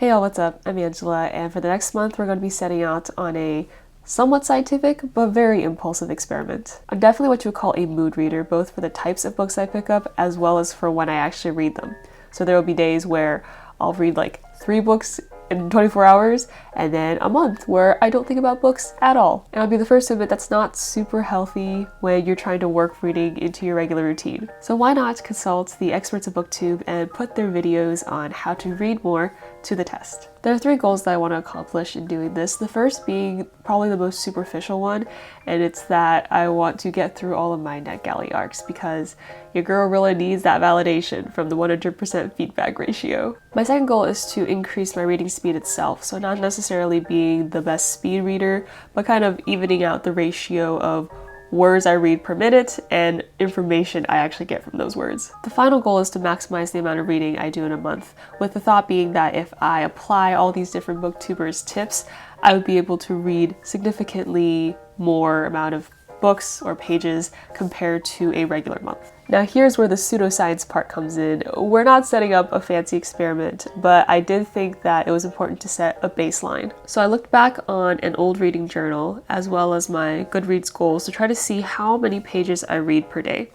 Hey y'all, what's up? I'm Angela, and for the next month we're going to be setting out on a somewhat scientific but very impulsive experiment. I'm definitely what you would call a mood reader, both for the types of books I pick up as well as for when I actually read them. So there will be days where I'll read like 3 books in 24 hours, and then a month where I don't think about books at all. And I'll be the first to admit that's not super healthy when you're trying to work reading into your regular routine. So why not consult the experts at Booktube and put their videos on how to read more to the test. There are 3 goals that I want to accomplish in doing this. The first being probably the most superficial one, and it's that I want to get through all of my NetGalley arcs because your girl really needs that validation from the 100% feedback ratio. My second goal is to increase my reading speed itself, so not necessarily being the best speed reader, but kind of evening out the ratio of words I read per minute and information I actually get from those words. The final goal is to maximize the amount of reading I do in a month, with the thought being that if I apply all these different booktubers tips, I would be able to read significantly more amount of books or pages compared to a regular month. Now here's where the pseudoscience part comes in. We're not setting up a fancy experiment, but I did think that it was important to set a baseline. So I looked back on an old reading journal as well as my Goodreads goals to try to see how many pages I read per day.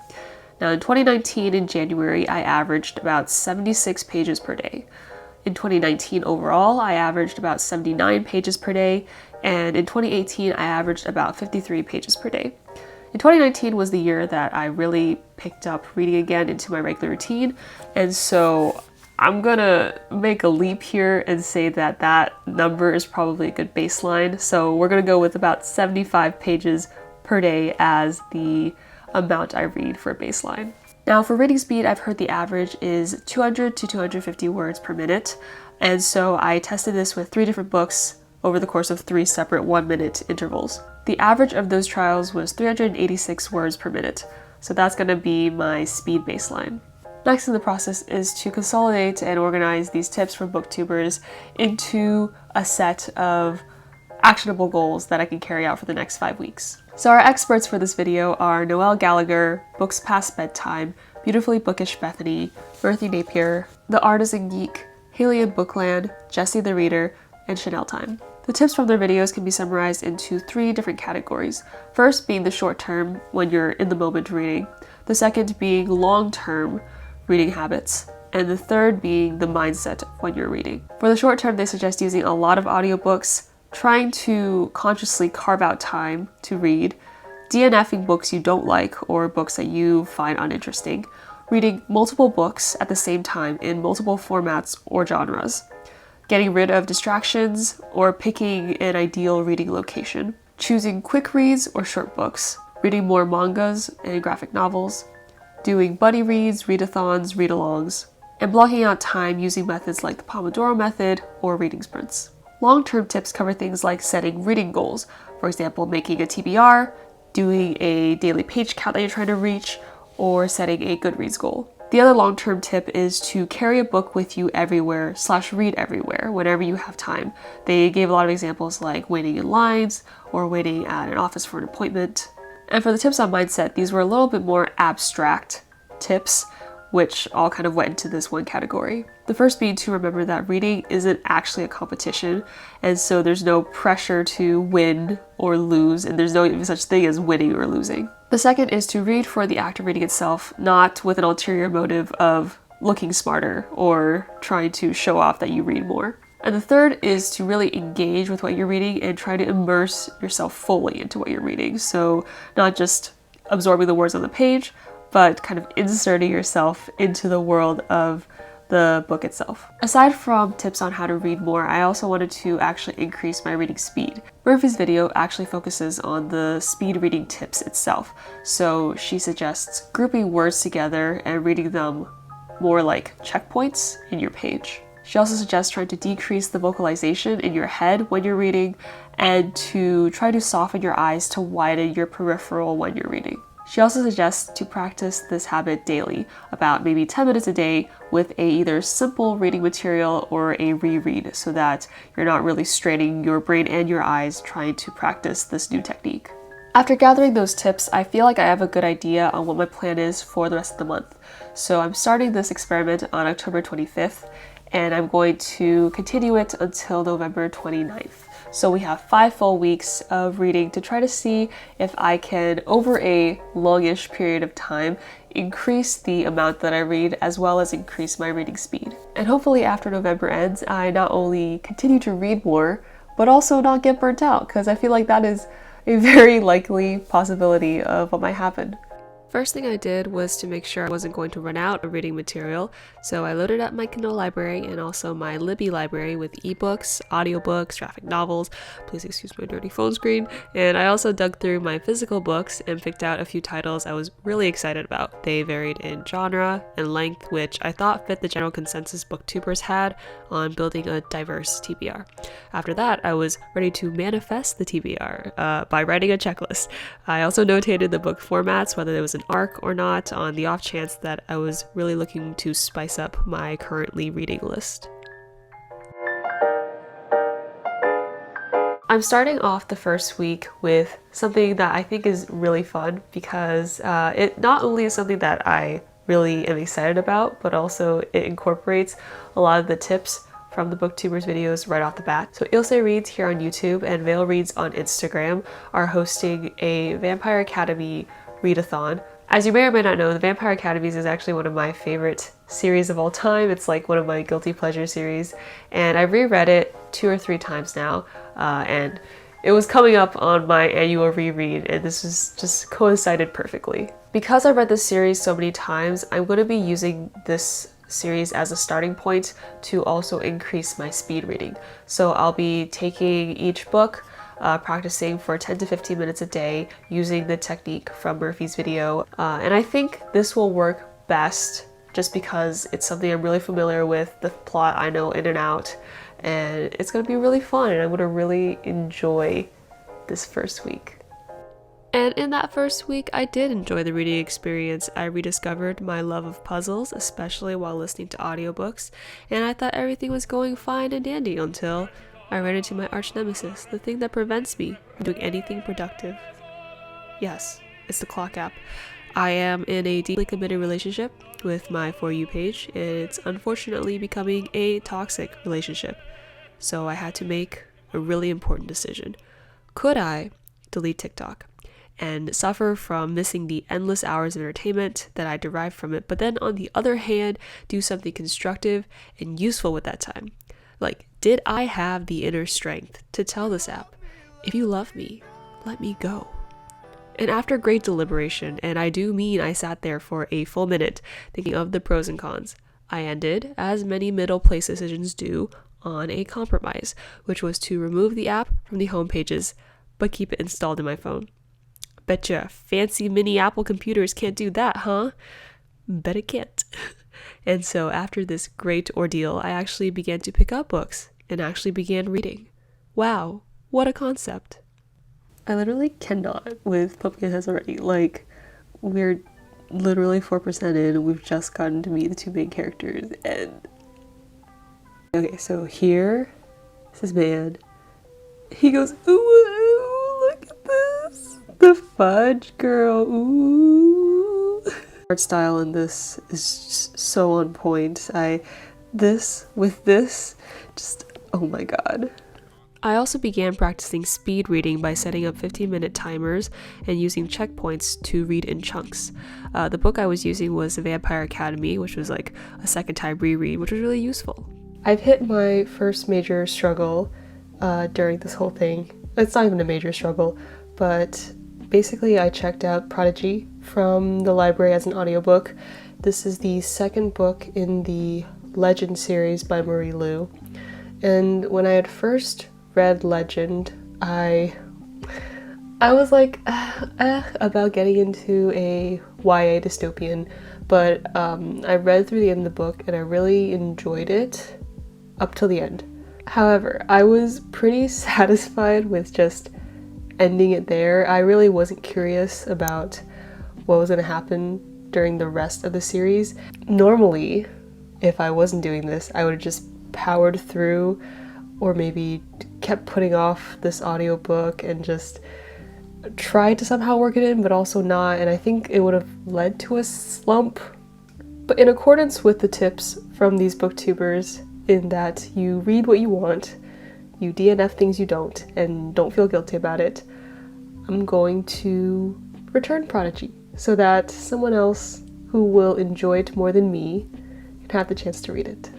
Now in 2019 in January, I averaged about 76 pages per day. In 2019 overall, I averaged about 79 pages per day, and in 2018, I averaged about 53 pages per day. In 2019 was the year that I really picked up reading again into my regular routine, and so I'm gonna make a leap here and say that that number is probably a good baseline. So we're gonna go with about 75 pages per day as the amount I read for a baseline. Now for reading speed, I've heard the average is 200 to 250 words per minute, and so I tested this with 3 different books over the course of 3 separate 1-minute intervals. The average of those trials was 386 words per minute, so that's going to be my speed baseline. Next in the process is to consolidate and organize these tips from booktubers into a set of actionable goals that I can carry out for the next 5 weeks. So our experts for this video are Noelle Gallagher, Books Past Bedtime, Beautifully Bookish Bethany, Berthy Napier, The Artisan Geek, Haley in Bookland, Jessie the Reader, and Chanel Time. The tips from their videos can be summarized into 3 different categories. First being the short term, when you're in the moment reading. The second being long-term reading habits. And the third being the mindset when you're reading. For the short term, they suggest using a lot of audiobooks, trying to consciously carve out time to read, DNFing books you don't like or books that you find uninteresting, reading multiple books at the same time in multiple formats or genres, getting rid of distractions or picking an ideal reading location, choosing quick reads or short books, reading more mangas and graphic novels, doing buddy reads, readathons, read-alongs, and blocking out time using methods like the Pomodoro method or reading sprints. Long-term tips cover things like setting reading goals, for example, making a TBR, doing a daily page count that you're trying to reach, or setting a Goodreads goal. The other long-term tip is to carry a book with you everywhere / read everywhere whenever you have time. They gave a lot of examples like waiting in lines or waiting at an office for an appointment. And for the tips on mindset, these were a little bit more abstract tips, which all kind of went into this one category. The first being to remember that reading isn't actually a competition, and so there's no pressure to win or lose, and there's no even such thing as winning or losing. The second is to read for the act of reading itself, not with an ulterior motive of looking smarter or trying to show off that you read more. And the third is to really engage with what you're reading and try to immerse yourself fully into what you're reading. So not just absorbing the words on the page, but kind of inserting yourself into the world of the book itself. Aside from tips on how to read more, I also wanted to actually increase my reading speed. Murphy's video actually focuses on the speed reading tips itself. So she suggests grouping words together and reading them more like checkpoints in your page. She also suggests trying to decrease the vocalization in your head when you're reading and to try to soften your eyes to widen your peripheral when you're reading. She also suggests to practice this habit daily, about maybe 10 minutes a day with a either simple reading material or a reread so that you're not really straining your brain and your eyes trying to practice this new technique. After gathering those tips, I feel like I have a good idea on what my plan is for the rest of the month. So I'm starting this experiment on October 25th, and I'm going to continue it until November 29th. So we have 5 full weeks of reading to try to see if I can, over a longish period of time, increase the amount that I read as well as increase my reading speed. And hopefully after November ends, I not only continue to read more, but also not get burnt out, because I feel like that is a very likely possibility of what might happen. First thing I did was to make sure I wasn't going to run out of reading material, so I loaded up my Kindle library and also my Libby library with ebooks, audiobooks, graphic novels, please excuse my dirty phone screen, and I also dug through my physical books and picked out a few titles I was really excited about. They varied in genre and length, which I thought fit the general consensus Booktubers had on building a diverse TBR. After that, I was ready to manifest the TBR by writing a checklist. I also notated the book formats, whether there was an arc or not, on the off chance that I was really looking to spice up my currently reading list. I'm starting off the first week with something that I think is really fun because it not only is something that I really am excited about, but also it incorporates a lot of the tips from the Booktubers videos right off the bat. So Ilse Reads here on YouTube and Vale Reads on Instagram are hosting a Vampire Academy readathon. As you may or may not know, the Vampire Academies is actually one of my favorite series of all time. It's like one of my guilty pleasure series, and I've reread it 2 or 3 times now, and it was coming up on my annual reread, and this was just coincided perfectly. Because I read this series so many times, I'm going to be using this series as a starting point to also increase my speed reading. So I'll be taking each book, practicing for 10 to 15 minutes a day using the technique from Murphy's video. And I think this will work best just because it's something I'm really familiar with, the plot I know in and out, and it's going to be really fun and I'm going to really enjoy this first week. And in that first week, I did enjoy the reading experience. I rediscovered my love of puzzles, especially while listening to audiobooks, and I thought everything was going fine and dandy until I ran into my arch nemesis, the thing that prevents me from doing anything productive. Yes, it's the clock app. I am in a deeply committed relationship with my For You page, and it's unfortunately becoming a toxic relationship. So I had to make a really important decision. Could I delete TikTok and suffer from missing the endless hours of entertainment that I derive from it, but then on the other hand, do something constructive and useful with that time? Like, did I have the inner strength to tell this app, if you love me, let me go? And after great deliberation, and I do mean I sat there for a full minute thinking of the pros and cons, I ended, as many middle place decisions do, on a compromise, which was to remove the app from the home pages, but keep it installed in my phone. Betcha fancy mini Apple computers can't do that, huh? Bet it can't. And so after this great ordeal, I actually began to pick up books and actually began reading. Wow, what a concept. I literally cannot with Pumpkin Heads already. Like, we're literally 4% in, we've just gotten to meet the 2 main characters, and... Okay, so here, this is man. He goes, ooh, look at this! The fudge girl, ooh! Art style in this is just so on point. Just, oh my god. I also began practicing speed reading by setting up 15-minute timers and using checkpoints to read in chunks. The book I was using was The Vampire Academy, which was like a second time reread, which was really useful. I've hit my first major struggle during this whole thing. It's not even a major struggle, but basically I checked out Prodigy from the library as an audiobook. This is the second book in the Legend series by Marie Lu. And when I had first read Legend, I was like about getting into a YA dystopian, but I read through the end of the book and I really enjoyed it up till the end. However, I was pretty satisfied with just ending it there. I really wasn't curious about what was going to happen during the rest of the series. Normally, if I wasn't doing this, I would have just powered through or maybe kept putting off this audiobook and just tried to somehow work it in, but also not, and I think it would have led to a slump But in accordance with the tips from these booktubers, in that you read what you want, you DNF things you don't, and don't feel guilty about it, I'm going to return Prodigy so that someone else who will enjoy it more than me can have the chance to read it.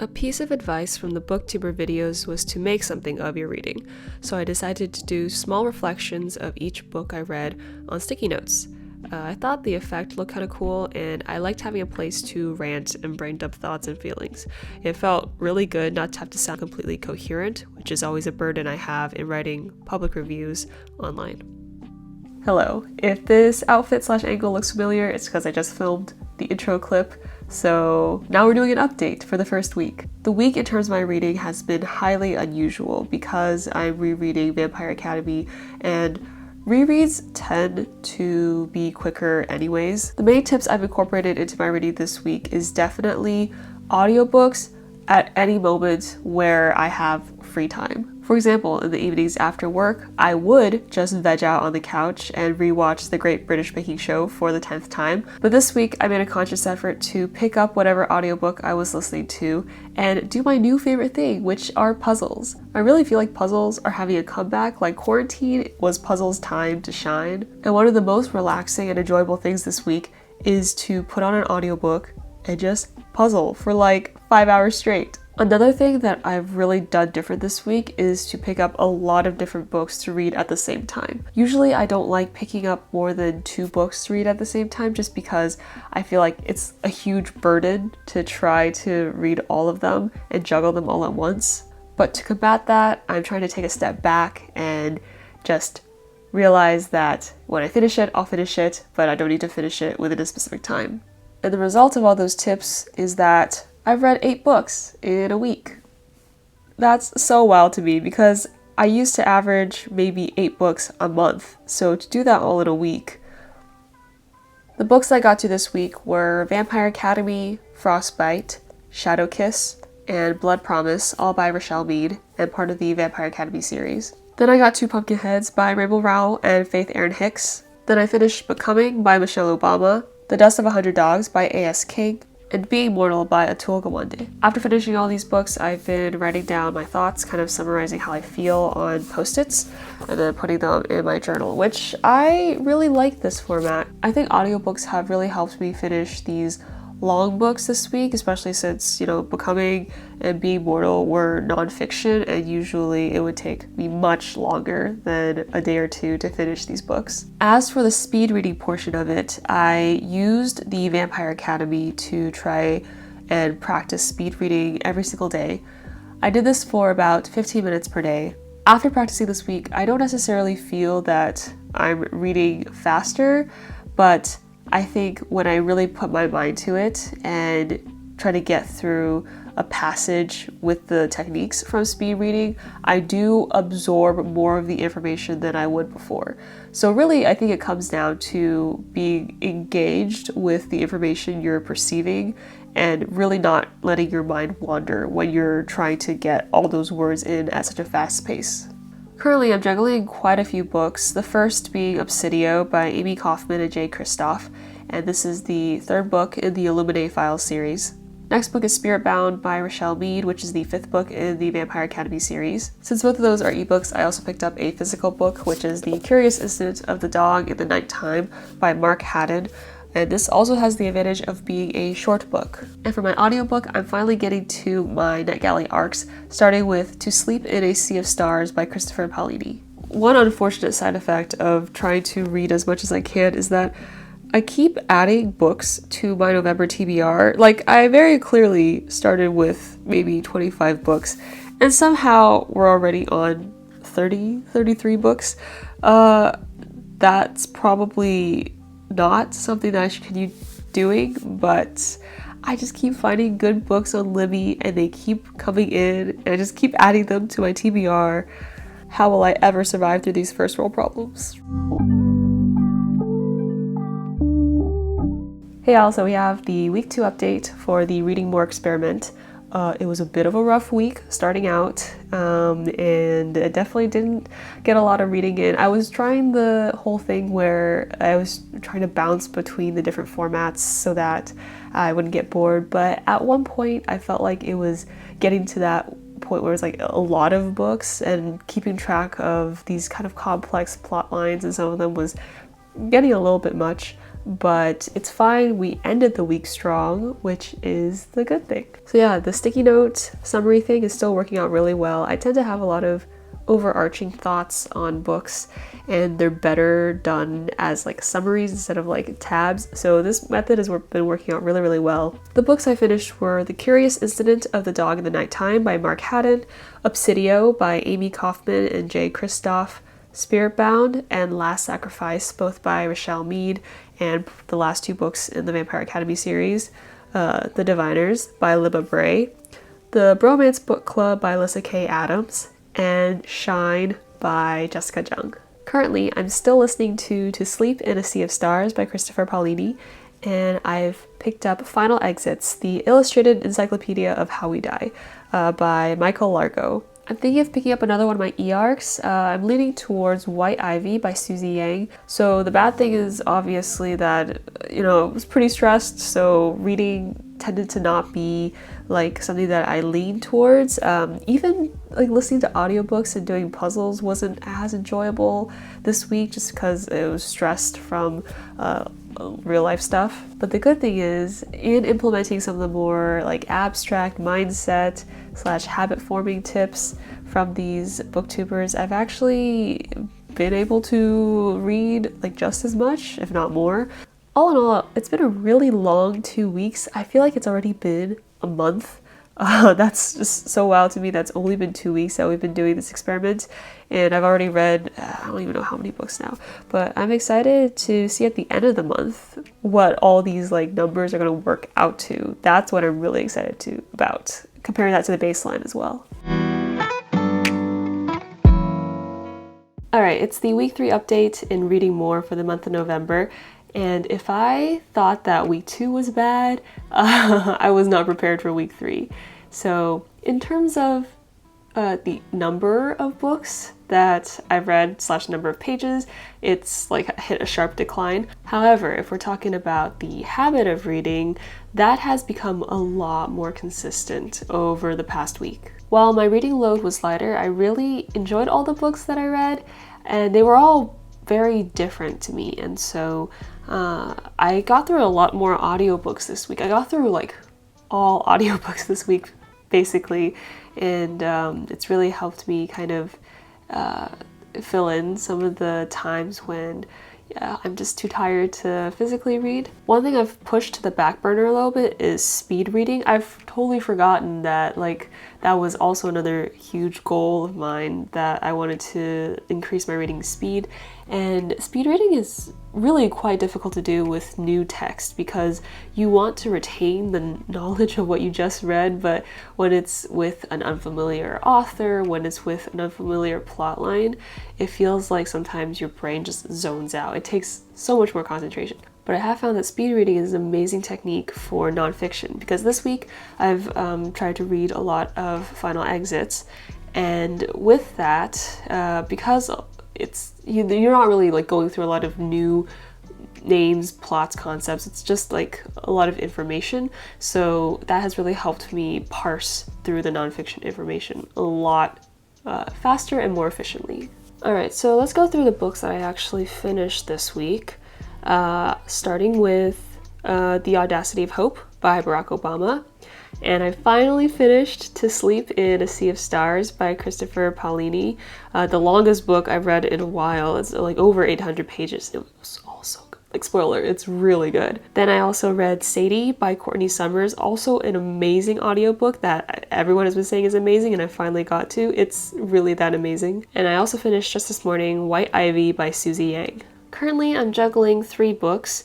A piece of advice from the Booktuber videos was to make something of your reading, so I decided to do small reflections of each book I read on sticky notes. I thought the effect looked kind of cool, and I liked having a place to rant and brain dump thoughts and feelings. It felt really good not to have to sound completely coherent, which is always a burden I have in writing public reviews online. Hello. If this outfit/angle looks familiar, it's because I just filmed the intro clip, so now we're doing an update for the first week. The week in terms of my reading has been highly unusual because I'm rereading Vampire Academy, and rereads tend to be quicker anyways. The main tips I've incorporated into my reading this week is definitely audiobooks at any moment where I have free time. For example, in the evenings after work, I would just veg out on the couch and rewatch The Great British Baking Show for the 10th time. But this week, I made a conscious effort to pick up whatever audiobook I was listening to and do my new favorite thing, which are puzzles. I really feel like puzzles are having a comeback, like quarantine was puzzles' time to shine. And one of the most relaxing and enjoyable things this week is to put on an audiobook and just puzzle for like 5 hours straight. Another thing that I've really done different this week is to pick up a lot of different books to read at the same time. Usually I don't like picking up more than 2 books to read at the same time just because I feel like it's a huge burden to try to read all of them and juggle them all at once. But to combat that, I'm trying to take a step back and just realize that when I finish it, I'll finish it, but I don't need to finish it within a specific time. And the result of all those tips is that I've read 8 books in a week. That's so wild to me because I used to average maybe 8 books a month, so to do that all in a week. The books I got to this week were Vampire Academy, Frostbite, Shadow Kiss, and Blood Promise, all by Rochelle Mead and part of the Vampire Academy series. Then I got to Pumpkinheads by Rainbow Rowell and Faith Erin Hicks. Then I finished Becoming by Michelle Obama, The Dust of 100 Dogs by A.S. King, and Being Mortal by Atul Gawande. After finishing all these books, I've been writing down my thoughts, kind of summarizing how I feel on post-its, and then putting them in my journal, which I really like this format. I think audiobooks have really helped me finish these long books this week, especially since, Becoming and Being Mortal were nonfiction, and usually it would take me much longer than a day or 2 to finish these books. As for the speed reading portion of it, I used the Vampire Academy to try and practice speed reading every single day. I did this for about 15 minutes per day. After practicing this week, I don't necessarily feel that I'm reading faster, but I think when I really put my mind to it and try to get through a passage with the techniques from speed reading, I do absorb more of the information than I would before. So really, I think it comes down to being engaged with the information you're perceiving and really not letting your mind wander when you're trying to get all those words in at such a fast pace. Currently, I'm juggling quite a few books, the first being Obsidio by Amy Kaufman and Jay Kristoff, and this is the 3rd book in the Illuminae Files series. Next book is Spiritbound by Rochelle Mead, which is the 5th book in the Vampire Academy series. Since both of those are ebooks, I also picked up a physical book, which is The Curious Incident of the Dog in the Nighttime by Mark Haddon, and this also has the advantage of being a short book. And for my audiobook, I'm finally getting to my NetGalley arcs, starting with To Sleep in a Sea of Stars by Christopher Paolini. One unfortunate side effect of trying to read as much as I can is that I keep adding books to my November TBR. Like, I very clearly started with maybe 25 books, and somehow we're already on 33 books. That's probably not something that I should continue doing, but I just keep finding good books on Libby and they keep coming in and I just keep adding them to my TBR. How will I ever survive through these first world problems? Hey y'all, so we have the week 2 update for the Reading More experiment. It was a bit of a rough week starting out, and it definitely didn't get a lot of reading in. I was trying the whole thing where I was trying to bounce between the different formats so that I wouldn't get bored, but at one point I felt like it was getting to that point where it's like a lot of books, and keeping track of these kind of complex plot lines, and some of them was getting a little bit much. But it's fine. We ended the week strong, which is the good thing. So yeah, the sticky note summary thing is still working out really well. I tend to have a lot of overarching thoughts on books, and they're better done as like summaries instead of like tabs. So this method has been working out really, really well. The books I finished were The Curious Incident of the Dog in the Nighttime by Mark Haddon, Obsidio by Amy Kaufman and Jay Kristoff, Spiritbound, and Last Sacrifice, both by Rochelle Mead, and the last two books in the Vampire Academy series, The Diviners by Libba Bray, The Bromance Book Club by Alyssa K. Adams, and Shine by Jessica Jung. Currently, I'm still listening to Sleep in a Sea of Stars by Christopher Paolini, and I've picked up Final Exits, the illustrated encyclopedia of how we die, by Michael Largo. I'm thinking of picking up another one of my e-arcs. I'm leaning towards White Ivy by Susie Yang. So the bad thing is obviously that, I was pretty stressed, so reading tended to not be like something that I lean towards. Even like listening to audiobooks and doing puzzles wasn't as enjoyable this week just because it was stressed from real life stuff. But the good thing is, in implementing some of the more like abstract mindset / habit forming tips from these booktubers, I've actually been able to read like just as much, if not more. All in all, it's been a really long 2 weeks. I feel like it's already been a month. That's just so wild to me. That's only been 2 weeks that we've been doing this experiment, and I've already read, I don't even know how many books now, but I'm excited to see at the end of the month what all these like numbers are going to work out to. That's what I'm really excited about, comparing that to the baseline as well. All right, it's the week 3 update in reading more for the month of November. And if I thought that week 2 was bad, I was not prepared for week 3. So in terms of the number of books that I've read / number of pages, it's like hit a sharp decline. However, if we're talking about the habit of reading, that has become a lot more consistent over the past week. While my reading load was lighter, I really enjoyed all the books that I read, and they were all very different to me. And so I got through a lot more audiobooks this week. I got through like all audiobooks this week, basically, and it's really helped me kind of fill in some of the times when I'm just too tired to physically read. One thing I've pushed to the back burner a little bit is speed reading. I've totally forgotten that that was also another huge goal of mine, that I wanted to increase my reading speed. And speed reading is really quite difficult to do with new text because you want to retain the knowledge of what you just read, but when it's with an unfamiliar author, when it's with an unfamiliar plot line, it feels like sometimes your brain just zones out. It takes so much more concentration. But I have found that speed reading is an amazing technique for nonfiction, because this week I've tried to read a lot of Final Exits, and with that, because you're not really like going through a lot of new names, plots, concepts, it's just like a lot of information. So that has really helped me parse through the nonfiction information a lot faster and more efficiently. All right, so let's go through the books that I actually finished this week. Starting with The Audacity of Hope by Barack Obama. And I finally finished To Sleep in a Sea of Stars by Christopher Paolini. The longest book I've read in a while. It's like over 800 pages. It was all so good. Like, spoiler, it's really good. Then I also read Sadie by Courtney Summers, also an amazing audiobook that everyone has been saying is amazing, and I finally got to. It's really that amazing. And I also finished just this morning White Ivy by Susie Yang. Currently, I'm juggling 3 books,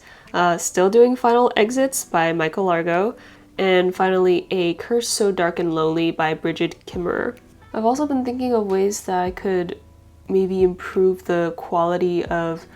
still doing Final Exits by Michael Largo, and finally A Curse So Dark and Lonely by Bridget Kimmerer. I've also been thinking of ways that I could maybe improve the quality of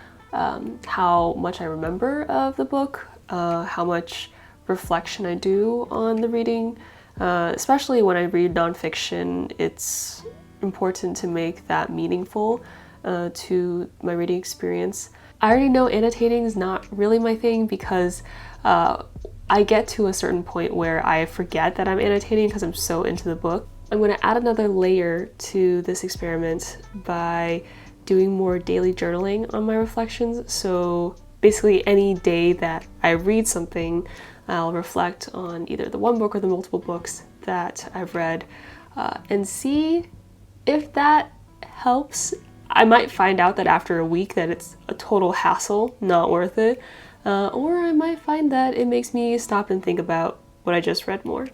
how much I remember of the book, how much reflection I do on the reading, Especially when I read nonfiction, it's important to make that meaningful to my reading experience. I already know annotating is not really my thing because I get to a certain point where I forget that I'm annotating because I'm so into the book. I'm going to add another layer to this experiment by doing more daily journaling on my reflections. So basically any day that I read something, I'll reflect on either the one book or the multiple books that I've read and see if that helps. I might find out that after a week that it's a total hassle, not worth it, or I might find that it makes me stop and think about what I just read more.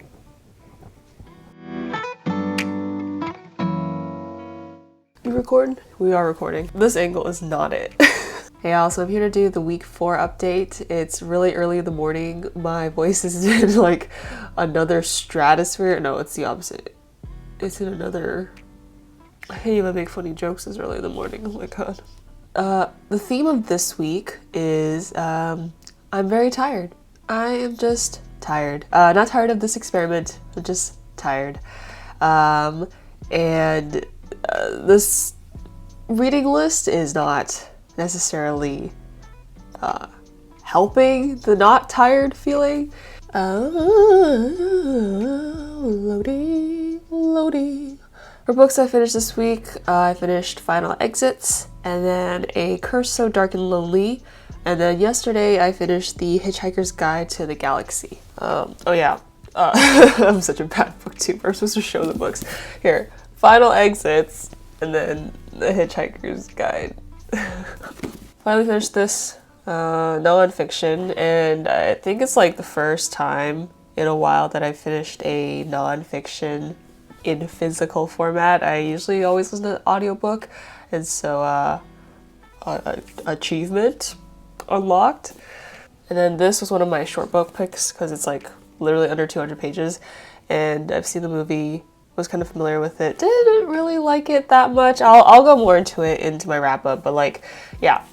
We record? We are recording. This angle is not it. Hey y'all, so I'm here to do the week 4 update. It's really early in the morning. My voice is in like another stratosphere. No, it's the opposite. It's in another... I can't even make funny jokes this early in the morning. Oh my god. The theme of this week is I'm very tired. I am just tired. Not tired of this experiment, but just tired. This reading list is not necessarily helping the not tired feeling. Loading. For books I finished this week, I finished Final Exits, and then A Curse So Dark and Lonely, and then yesterday I finished The Hitchhiker's Guide to the Galaxy. I'm such a bad booktuber. I'm supposed to show the books. Here, Final Exits, and then The Hitchhiker's Guide. Finally finished this non-fiction, and I think it's like the first time in a while that I finished a non-fiction in physical format. I usually always listen to audiobook, and so achievement unlocked. And then this was one of my short book picks because it's like literally under 200 pages, and I've seen the movie, was kind of familiar with it, didn't really like it that much. I'll go more into it into my wrap up, but like, yeah.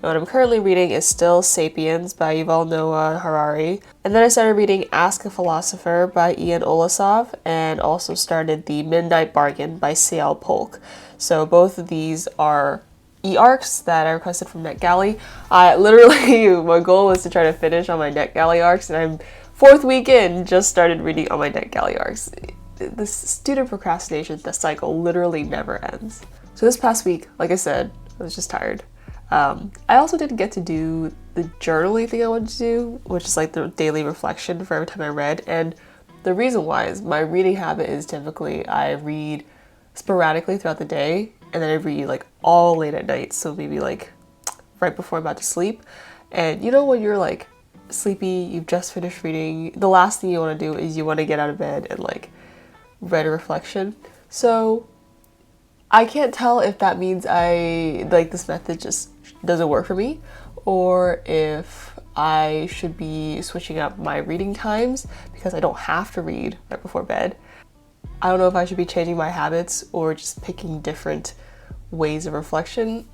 What I'm currently reading is still Sapiens by Yuval Noah Harari. And then I started reading Ask a Philosopher by Ian Olasov, and also started The Midnight Bargain by C.L. Polk. So both of these are e-arcs that I requested from NetGalley. My goal was to try to finish on my NetGalley arcs, and I'm 4th week in, just started reading on my NetGalley arcs. The student procrastination cycle literally never ends. So this past week, like I said, I was just tired. I also didn't get to do the journaling thing I wanted to do, which is like the daily reflection for every time I read. And the reason why is my reading habit is typically I read sporadically throughout the day, and then I read like all late at night. So maybe like right before I'm about to sleep. And you know when you're like sleepy, you've just finished reading, the last thing you want to do is you want to get out of bed and like read a reflection. So I can't tell if that means this method just doesn't work for me, or if I should be switching up my reading times because I don't have to read right before bed. I don't know if I should be changing my habits or just picking different ways of reflection.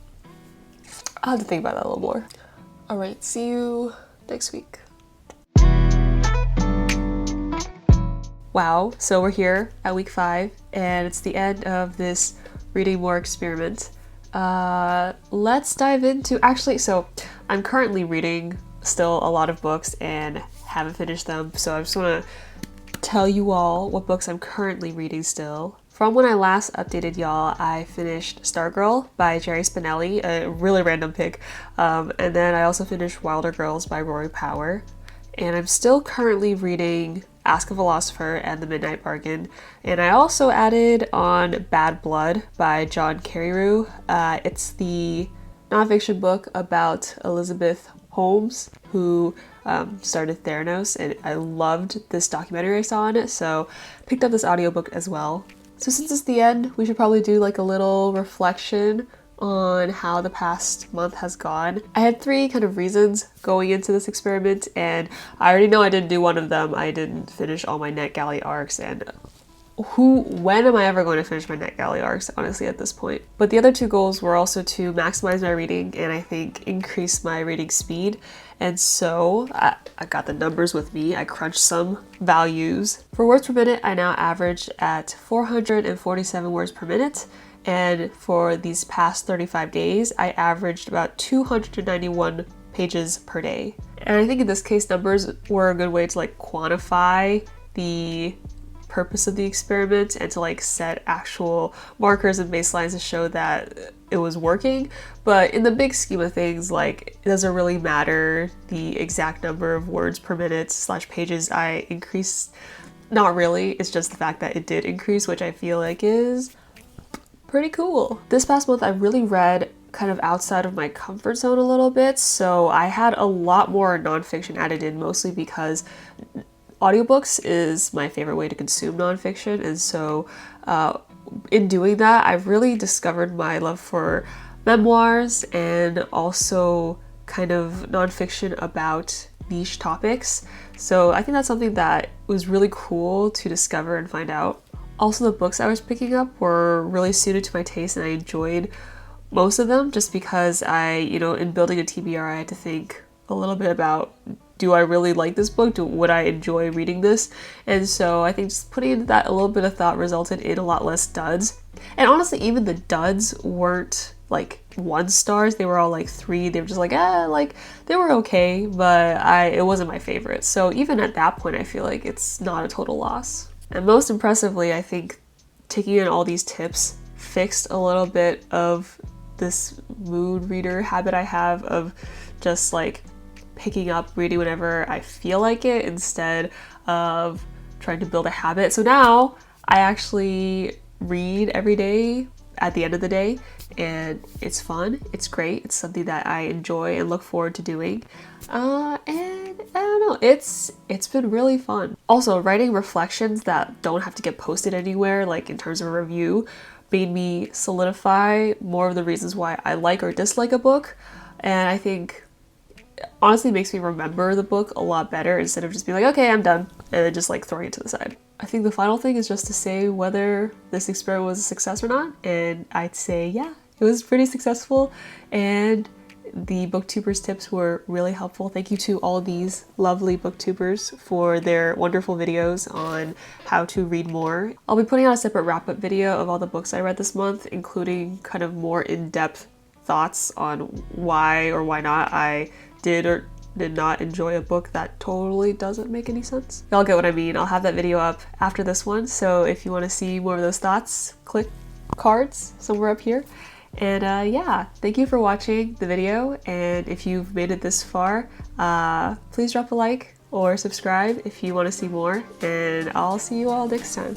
I'll have to think about that a little more. All right, see you next week. Wow, so we're here at week 5, and it's the end of this reading more experiment. Let's dive into, so I'm currently reading still a lot of books and haven't finished them, so I just want to tell you all what books I'm currently reading still. From when I last updated y'all, I finished Stargirl by Jerry Spinelli, a really random pick, and then I also finished Wilder Girls by Rory Power, and I'm still currently reading Ask a Philosopher and The Midnight Bargain. And I also added on Bad Blood by John Carreyrou. It's the nonfiction book about Elizabeth Holmes, who started Theranos, and I loved this documentary I saw on it, so picked up this audiobook as well. So since it's the end, we should probably do like a little reflection on how the past month has gone. I had 3 kind of reasons going into this experiment, and I already know I didn't do one of them. I didn't finish all my NetGalley arcs, and when am I ever going to finish my NetGalley arcs, honestly, at this point? But the other two goals were also to maximize my reading and I think increase my reading speed. And so I got the numbers with me. I crunched some values. For words per minute, I now average at 447 words per minute. And for these past 35 days, I averaged about 291 pages per day. And I think in this case, numbers were a good way to like quantify the purpose of the experiment and to like set actual markers and baselines to show that it was working. But in the big scheme of things, like, it doesn't really matter the exact number of words per minute / pages I increased. Not really, it's just the fact that it did increase, which I feel like is pretty cool. This past month I really read kind of outside of my comfort zone a little bit, so I had a lot more nonfiction added in, mostly because audiobooks is my favorite way to consume nonfiction, and so in doing that, I've really discovered my love for memoirs and also kind of nonfiction about niche topics. So I think that's something that was really cool to discover and find out. Also, the books I was picking up were really suited to my taste and I enjoyed most of them, just because in building a TBR, I had to think a little bit about, do I really like this book? Would I enjoy reading this? And so I think just putting into that a little bit of thought resulted in a lot less duds. And honestly, even the duds weren't like 1 stars. They were all like 3. They were just like, they were okay, but it wasn't my favorite. So even at that point, I feel like it's not a total loss. And most impressively, I think taking in all these tips fixed a little bit of this mood reader habit I have of just like picking up reading whenever I feel like it instead of trying to build a habit. So now I actually read every day at the end of the day, and it's fun, it's great, it's something that I enjoy and look forward to doing. And I don't know, it's been really fun. Also, writing reflections that don't have to get posted anywhere, like in terms of a review, made me solidify more of the reasons why I like or dislike a book. And I think honestly makes me remember the book a lot better instead of just being like, okay, I'm done, and then just like throwing it to the side. I think the final thing is just to say whether this experiment was a success or not, and I'd say yeah, it was pretty successful, and the Booktubers tips were really helpful. Thank you to all these lovely Booktubers for their wonderful videos on how to read more. I'll be putting out a separate wrap-up video of all the books I read this month, including kind of more in-depth thoughts on why or why not I did or did not enjoy a book that totally doesn't make any sense. Y'all get what I mean. I'll have that video up after this one, so if you want to see more of those thoughts, click cards somewhere up here. And yeah, thank you for watching the video, and if you've made it this far, please drop a like or subscribe if you want to see more, and I'll see you all next time.